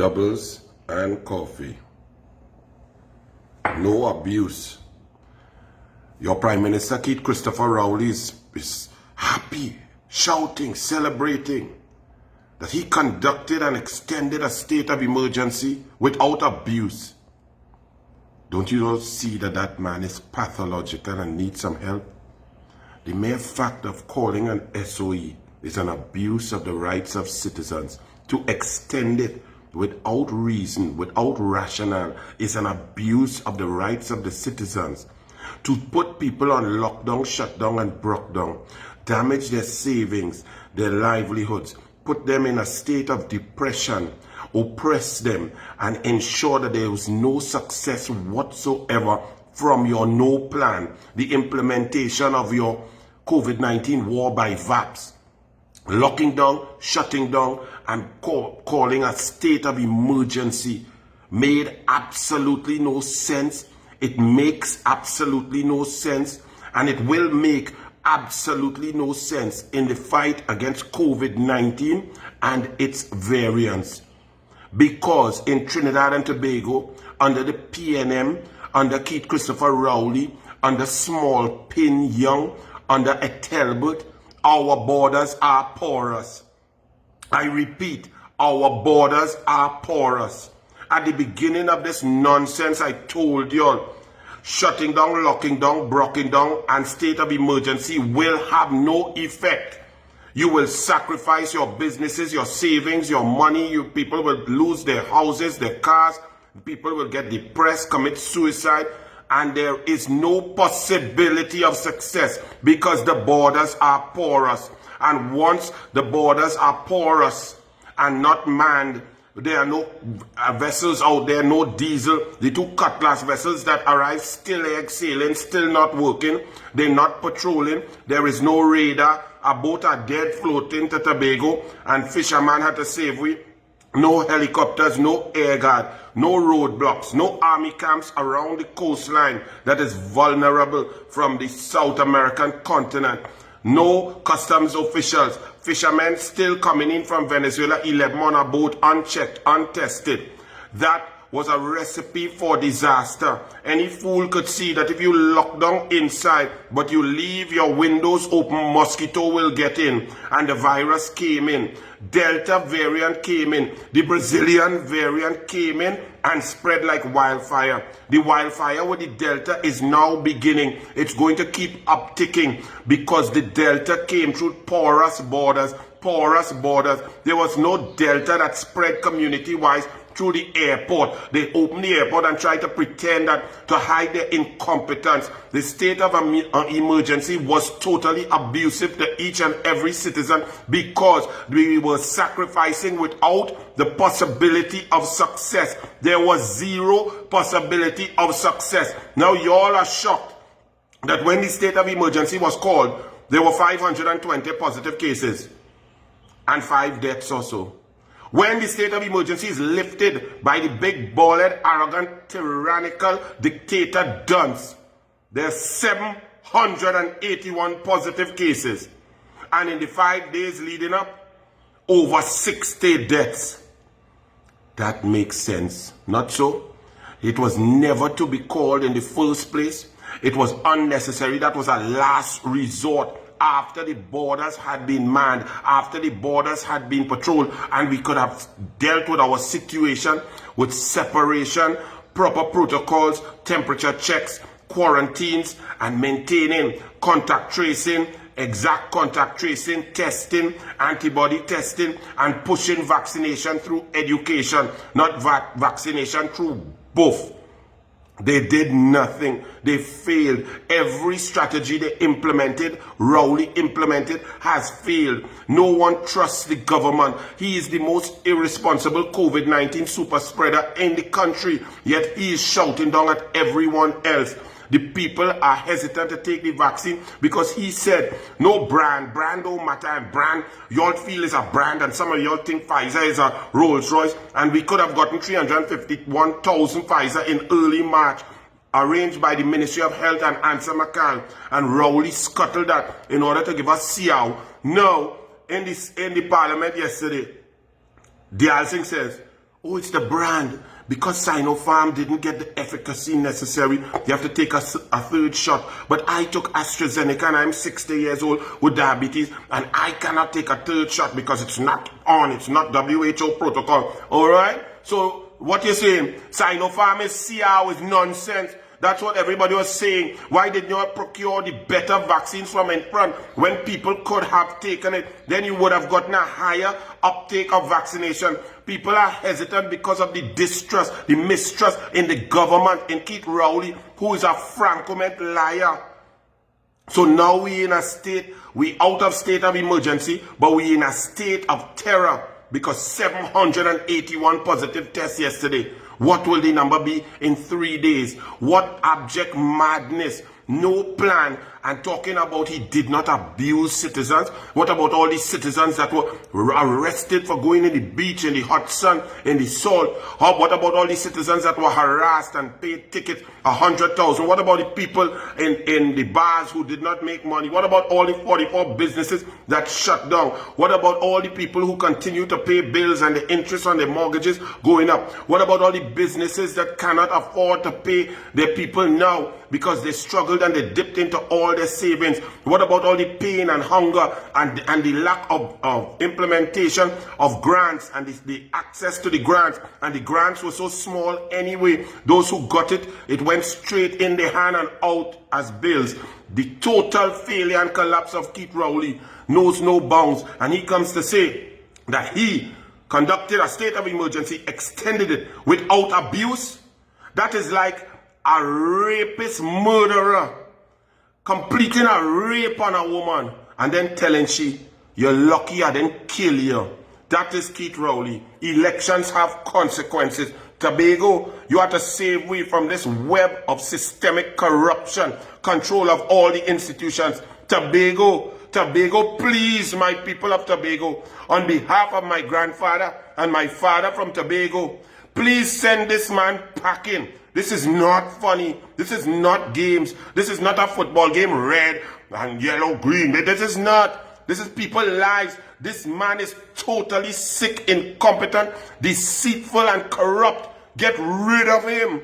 doubles and coffee. No abuse. Your Prime Minister Keith Christopher Rowley is happy, shouting, celebrating that he conducted and extended a state of emergency without abuse. Don't you all see that that man is pathological and needs some help? The mere fact of calling an SOE is an abuse of the rights of citizens. To extend it without reason, without rationale, is an abuse of the rights of the citizens. To put people on lockdown, shutdown, and broke down, damage their savings, their livelihoods, put them in a state of depression, oppress them, and ensure that there is no success whatsoever from your no plan, the implementation of your COVID-19 war by VAPs, locking down, shutting down, and calling a state of emergency made absolutely no sense. It makes absolutely no sense, and it will make absolutely no sense in the fight against COVID-19 and its variants. Because in Trinidad and Tobago, under the PNM, under Keith Christopher Rowley, under Small Pin Young, under Ethelbert, our borders are porous. I repeat, our borders are porous. At the beginning of this nonsense, I told you all, shutting down, locking down, breaking down, and state of emergency will have no effect. You will sacrifice your businesses, your savings, your money. You people will lose their houses, their cars. People will get depressed, commit suicide, and there is no possibility of success because the borders are porous. And once the borders are porous and not manned, there are no vessels out there, no diesel. The two cutlass vessels that arrive still exhaling, still not working. They're not patrolling. There is no radar. A boat are dead floating to Tobago, and fishermen had to save we. No helicopters, no air guard, no roadblocks, no army camps around the coastline that is vulnerable from the South American continent. No customs officials, fishermen still coming in from Venezuela, 11 on a boat, unchecked, untested. That was a recipe for disaster. Any fool could see that if you lock down inside, but you leave your windows open, mosquito will get in. And the virus came in. Delta variant came in. The Brazilian variant came in and spread like wildfire. The wildfire with the Delta is now beginning. It's going to keep upticking because the Delta came through porous borders. There was no Delta that spread community-wise through the airport. They opened the airport and tried to pretend that to hide their incompetence. The state of emergency was totally abusive to each and every citizen because we were sacrificing without the possibility of success. There was zero possibility of success. Now you all are shocked that when the state of emergency was called, there were 520 positive cases and 5 deaths or so. When the state of emergency is lifted by the big, bald, arrogant, tyrannical dictator dunce, there's 781 positive cases. And in the 5 days leading up, over 60 deaths. That makes sense. Not so? It was never to be called in the first place. It was unnecessary. That was a last resort. After the borders had been manned, after the borders had been patrolled, and we could have dealt with our situation with separation, proper protocols, temperature checks, quarantines, and maintaining contact tracing, exact contact tracing, testing, antibody testing, and pushing vaccination through education, not vaccination through both. They did nothing. They failed. Every strategy they implemented, Rowley implemented, has failed. No one trusts the government. He is the most irresponsible COVID-19 super spreader in the country. Yet he is shouting down at everyone else. The people are hesitant to take the vaccine because he said, no brand don't matter, and brand, y'all feel is a brand, and some of y'all think Pfizer is a Rolls Royce, and we could have gotten 351,000 Pfizer in early March, arranged by the Ministry of Health and Answer McCann, and Rowley scuttled that in order to give us CIAO. No, in the parliament yesterday, Dialsing says, Oh, it's the brand. Because Sinopharm didn't get the efficacy necessary, you have to take a third shot. But I took AstraZeneca and I'm 60 years old with diabetes and I cannot take a third shot because it's not WHO protocol. Alright? So, what you're saying, Sinopharm is CR is nonsense. That's what everybody was saying. Why did you not procure the better vaccines from in front when people could have taken it? Then you would have gotten a higher uptake of vaccination. People are hesitant because of the distrust, the mistrust in the government, in Keith Rowley, who is a franco-ment liar. So now we in a state, we out of state of emergency, but we in a state of terror because 781 positive tests yesterday. What will the number be in 3 days? What abject madness. No plan. And talking about he did not abuse citizens. What about all these citizens that were arrested for going in the beach, in the hot sun, in the salt? What about all these citizens that were harassed and paid tickets 100,000? What about the people in the bars who did not make money? What about all the 44 businesses that shut down? What about all the people who continue to pay bills and the interest on their mortgages going up? What about all the businesses that cannot afford to pay their people now because they struggled and they dipped into all their savings? What about all the pain and hunger and the lack of implementation of grants and the access to the grants? And the grants were so small anyway. Those who got it, it went straight in their hand and out as bills. The total failure and collapse of Keith Rowley knows no bounds. And he comes to say that he conducted a state of emergency, extended it without abuse. That is like a rapist murderer completing a rape on a woman and then telling she, you're lucky I didn't kill you. That is Keith Rowley. Elections have consequences. Tobago, you have to save we from this web of systemic corruption, control of all the institutions. Tobago, please, my people of Tobago, on behalf of my grandfather and my father from Tobago, please send this man packing. This is not funny. This is not games. This is not a football game, red and yellow, green. This is not. This is people's lives. This man is totally sick, incompetent, deceitful, and corrupt. Get rid of him.